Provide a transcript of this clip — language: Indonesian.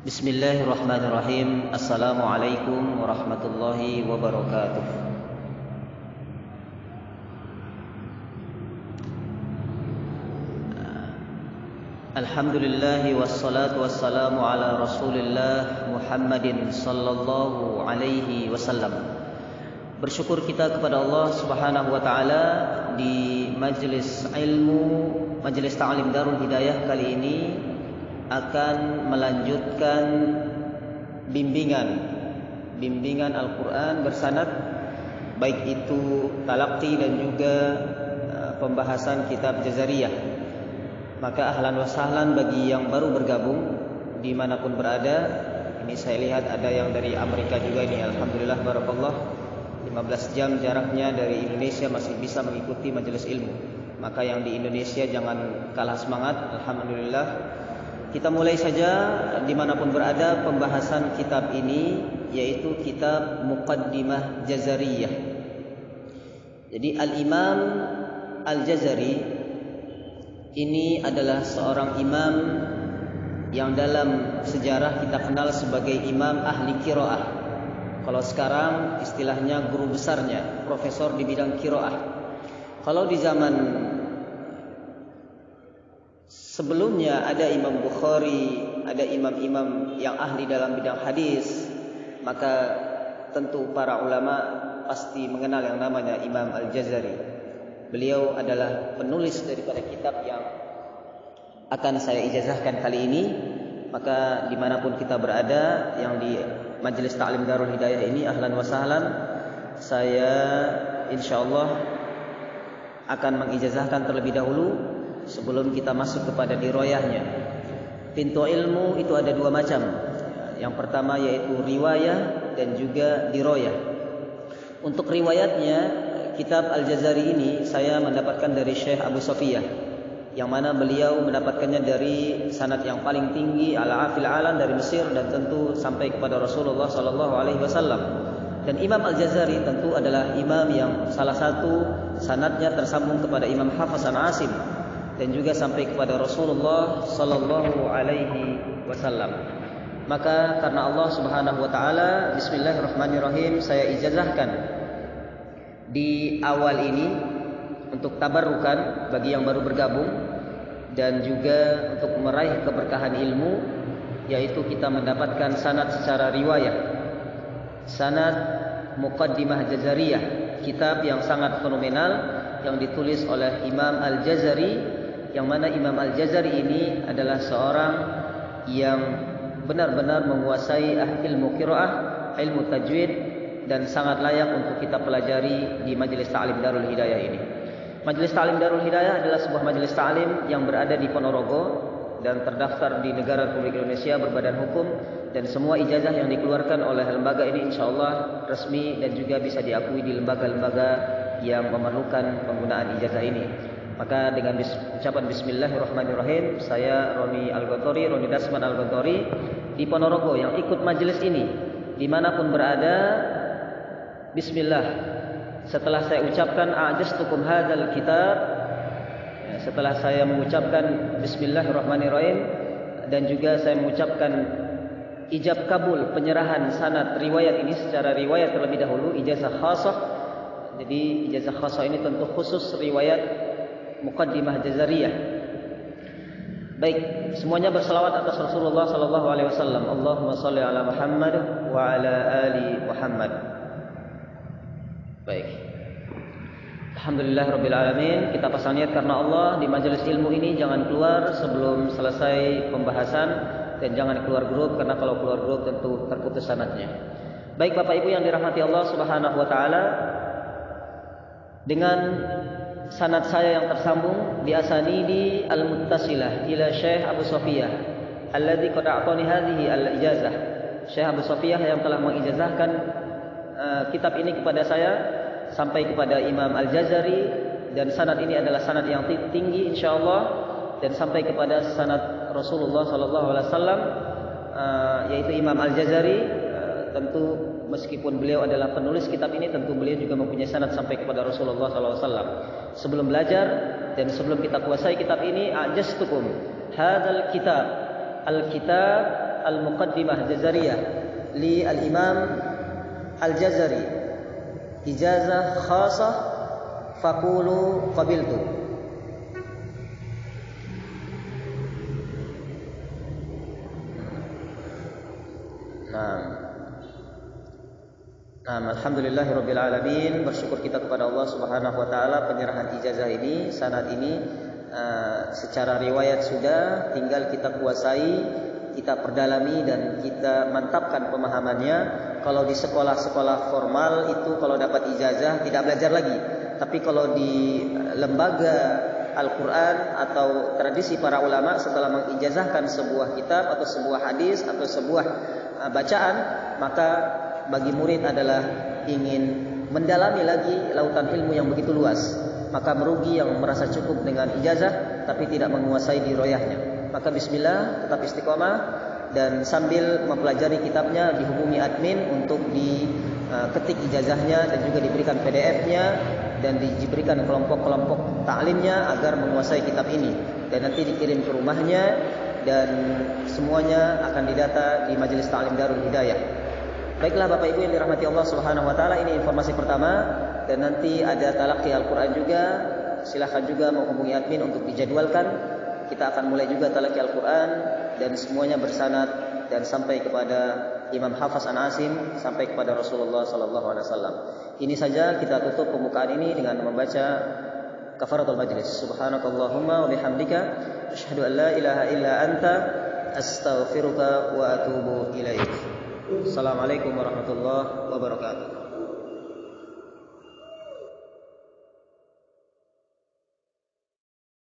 Bismillahirrahmanirrahim. Assalamualaikum warahmatullahi wabarakatuh. Alhamdulillah wassalatu wassalamu ala Rasulillah Muhammadin sallallahu alaihi wasallam. Bersyukur kita kepada Allah Subhanahu wa taala di majelis ilmu, majelis ta'lim Darul Hidayah kali ini akan melanjutkan bimbingan Al-Quran bersanad, baik itu talaqi dan juga pembahasan kitab Jazariyah. Maka ahlan wa sahlan bagi yang baru bergabung dimanapun berada. Ini saya lihat ada yang dari Amerika juga ini, alhamdulillah barakallah. 15 jam jaraknya dari Indonesia masih bisa mengikuti majelis ilmu. Maka yang di Indonesia jangan kalah semangat, alhamdulillah. Kita mulai saja dimanapun berada pembahasan kitab ini, yaitu kitab Muqaddimah Jazariyah. Jadi Al-Imam Al-Jazari ini adalah seorang imam yang dalam sejarah kita kenal sebagai imam ahli qiraah. Kalau sekarang istilahnya guru besarnya, profesor di bidang qiraah. Kalau di zaman sebelumnya ada Imam Bukhari, ada imam-imam yang ahli dalam bidang hadis, maka tentu para ulama pasti mengenal yang namanya Imam Al-Jazari. Beliau adalah penulis daripada kitab yang akan saya ijazahkan kali ini. Maka dimanapun kita berada yang di Majelis Ta'lim Darul Hidayah ini, ahlan wa sahlan, saya insyaallah akan mengijazahkan terlebih dahulu sebelum kita masuk kepada diroyahnya. Pintu ilmu itu ada dua macam. Yang pertama yaitu riwayah dan juga diroyah. Untuk riwayatnya, kitab Al-Jazari ini saya mendapatkan dari Syekh Abu Sofiyah, yang mana beliau mendapatkannya dari sanad yang paling tinggi al-afil alan dari Mesir, dan tentu sampai kepada Rasulullah sallallahu alaihi wasallam. Dan Imam Al-Jazari tentu adalah imam yang salah satu sanadnya tersambung kepada Imam Hafiz an Asim dan juga sampai kepada Rasulullah sallallahu alaihi wasallam. Maka karena Allah Subhanahu wa taala, bismillahirrahmanirrahim, saya ijazahkan di awal ini untuk tabarrukan bagi yang baru bergabung dan juga untuk meraih keberkahan ilmu, yaitu kita mendapatkan sanad secara riwayah. Sanad Muqaddimah Jazariyah, kitab yang sangat fenomenal yang ditulis oleh Imam Al-Jazari, yang mana Imam Al-Jazari ini adalah seorang yang benar-benar menguasai ilmu qiraah, ilmu tajwid, dan sangat layak untuk kita pelajari di Majelis Ta'lim Darul Hidayah ini. Majelis Ta'lim Darul Hidayah adalah sebuah majelis ta'lim yang berada di Ponorogo dan terdaftar di negara Republik Indonesia berbadan hukum, dan semua ijazah yang dikeluarkan oleh lembaga ini insyaallah resmi dan juga bisa diakui di lembaga-lembaga yang memerlukan penggunaan ijazah ini. Maka dengan ucapan bismillahirrahmanirrahim, saya Roni Dasman Al-Ghantari di Ponorogo yang ikut majelis ini dimanapun berada, bismillah. Setelah saya ucapkan a'jaztukum hadzal kitab, setelah saya mengucapkan bismillahirrahmanirrahim dan juga saya mengucapkan ijab kabul penyerahan sanad riwayat ini secara riwayat terlebih dahulu, ijazah khasah. Jadi ijazah khasah ini tentu khusus riwayat Muqaddimah Jazariyah. Baik, semuanya berselawat atas Rasulullah sallallahu alaihi wasallam. Allahumma shalli ala Muhammad wa ala ali Muhammad. Baik. Alhamdulillahirabbil alamin. Kita pasang niat karena Allah di majelis ilmu ini jangan keluar sebelum selesai pembahasan, dan jangan keluar grup, karena kalau keluar grup tentu terputus sanadnya. Baik Bapak Ibu yang dirahmati Allah Subhanahu wa taala, dengan sanad saya yang tersambung di asanidi al-muttasilah ila Syekh Abu Sofiyah alladzi qad a'tani hadhihi al-ijazah. Syekh Abu Sofiyah yang telah mengijazahkan kitab ini kepada saya sampai kepada Imam Al-Jazari, dan sanad ini adalah sanad yang tinggi insyaallah, dan sampai kepada sanad Rasulullah sallallahu alaihi wasallam, yaitu Imam Al-Jazari. Tentu meskipun beliau adalah penulis kitab ini, tentu beliau juga mempunyai sanad sampai kepada Rasulullah sallallahu alaihi wasallam. Sebelum belajar dan sebelum kita kuasai kitab ini, a'jaztukum hadzal kitab, al-kitab al-muqaddimah Jazariyah li al-Imam Al-Jazari, ijazah khasah faqulu qabiltu. Alhamdulillahirabbil alamin, bersyukur kita kepada Allah Subhanahu wa taala penyerahan ijazah ini, sanad ini secara riwayat sudah, tinggal kita kuasai, kita perdalami dan kita mantapkan pemahamannya. Kalau di sekolah-sekolah formal itu kalau dapat ijazah tidak belajar lagi. Tapi kalau di lembaga Al-Quran atau tradisi para ulama, setelah mengijazahkan sebuah kitab atau sebuah hadis atau sebuah bacaan, maka bagi murid adalah ingin mendalami lagi lautan ilmu yang begitu luas. Maka merugi yang merasa cukup dengan ijazah tapi tidak menguasai diroyahnya. Maka bismillah, tetap istiqomah, dan sambil mempelajari kitabnya dihubungi admin untuk diketik ijazahnya dan juga diberikan PDF-nya dan diberikan kelompok-kelompok taklimnya agar menguasai kitab ini, dan nanti dikirim ke rumahnya dan semuanya akan didata di Majelis Ta'lim Darul Hidayah. Baiklah Bapak Ibu yang dirahmati Allah Subhanahu wa taala, ini informasi pertama, dan nanti ada talaqi Al-Qur'an juga. Silakan juga menghubungi admin untuk dijadwalkan. Kita akan mulai juga talaqi Al-Qur'an dan semuanya bersanad dan sampai kepada Imam Hafiz An-Asim, sampai kepada Rasulullah sallallahu alaihi wasallam. Ini saja kita tutup pembukaan ini dengan membaca kafaratul majlis. Subhanakallahumma wa bihamdika asyhadu an la ilaha illa anta astaghfiruka wa atubu ilaik. Assalamualaikum warahmatullahi wabarakatuh.